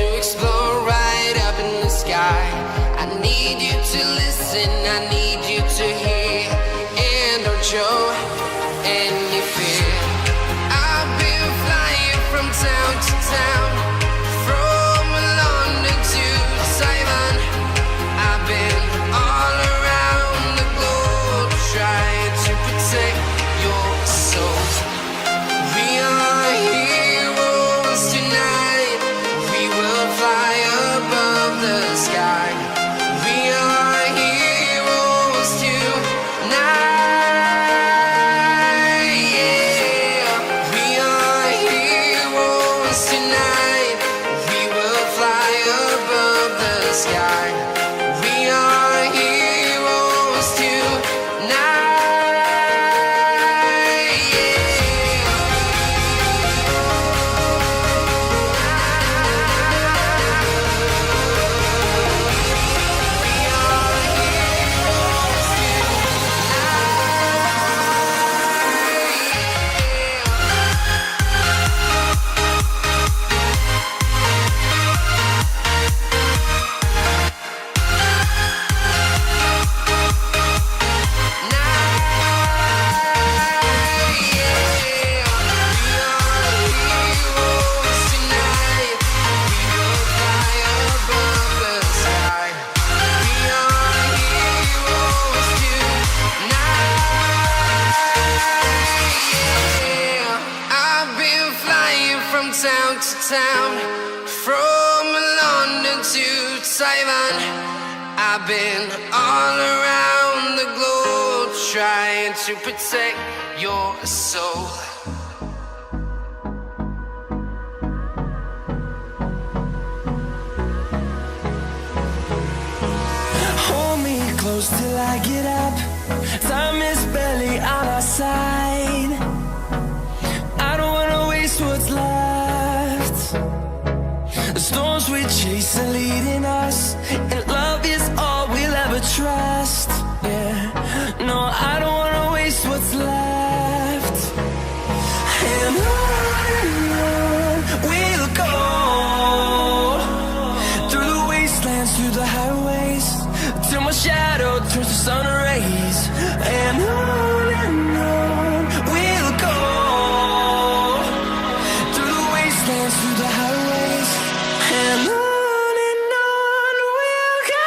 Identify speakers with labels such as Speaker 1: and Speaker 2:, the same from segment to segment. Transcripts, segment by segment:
Speaker 1: to explore right up in the sky. I need you to listen, I need you to hear, and don't show any fear. I've been flying from town to town, from London to Taiwan. I've been all around the globe trying to protect your soul. We are heroes tonight, we will fly above the sky. We are heroes tonight, yeah. We are heroes tonight, we will fly above the sky. We are heroes tonight, yeah. Town to town, from London to Taiwan. I've been all around the globe trying to protect your soul.
Speaker 2: Hold me close till I get up. Time is barely on our side. I don't wanna waste what's left. The storms we chase are leading us, and love is all we'll ever trust. Yeah, no, I don't wanna waste what's left. And on we'll go, through the wastelands, through the highways, till my shadow turns to sun rays. And on we'll go, through the wastelands, through the highways, and on we'll go.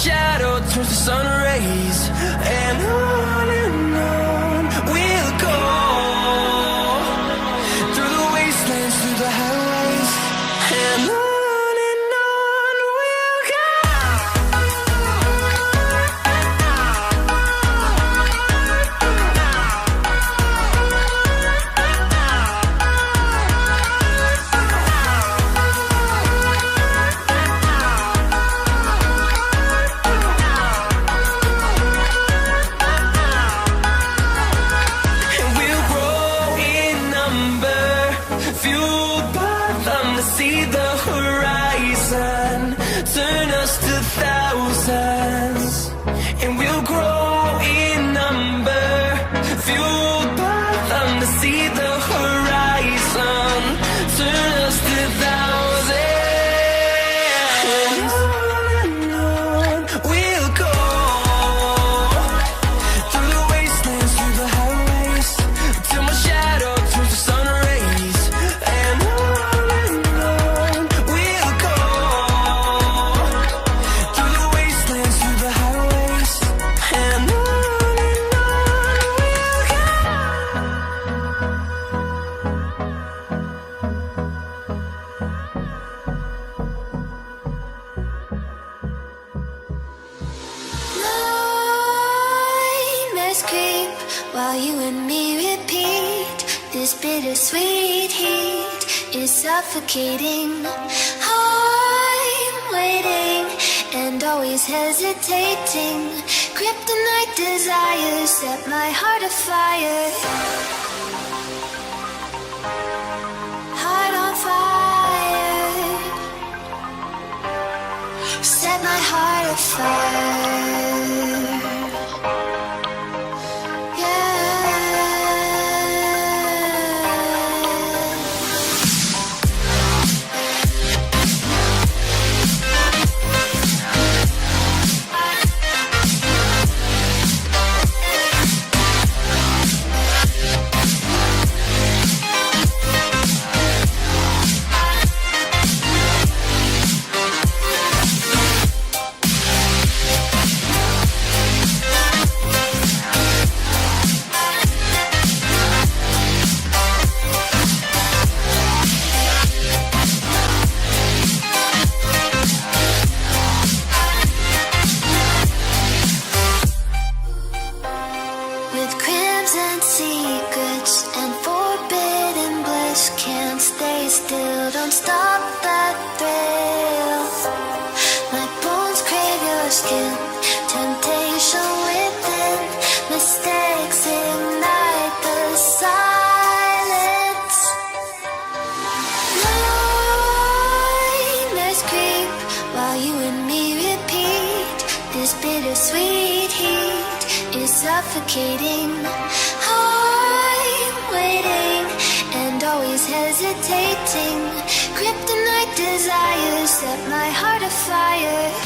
Speaker 2: Shadow turns to sun rays, and on we'll go, through the wastelands, through the highways, and on we'll go. See the horizon, turn us to thousands, and we'll grow in number, fueled by them to see the horizon, turn us to thousands, and on we'll go, through the wastelands, through the highways, till my shadow turns to sun rays, and on we'll go, through
Speaker 3: Nightmares creep while you and me repeat. This bittersweet heat is suffocating. I'm waiting and always hesitating. Kryptonite desires set my heart afire. Heart on fire. Set my heart afire. With crimson secrets and forbidden bliss, can't stay still, don't stop that thrill. My bones crave your skin, temptation within, mistakes ignite the silence. Nightmares creep while you and me repeat. This bittersweet heat is suffocating. I'm waiting and always hesitating. Kryptonite desires set my heart afire.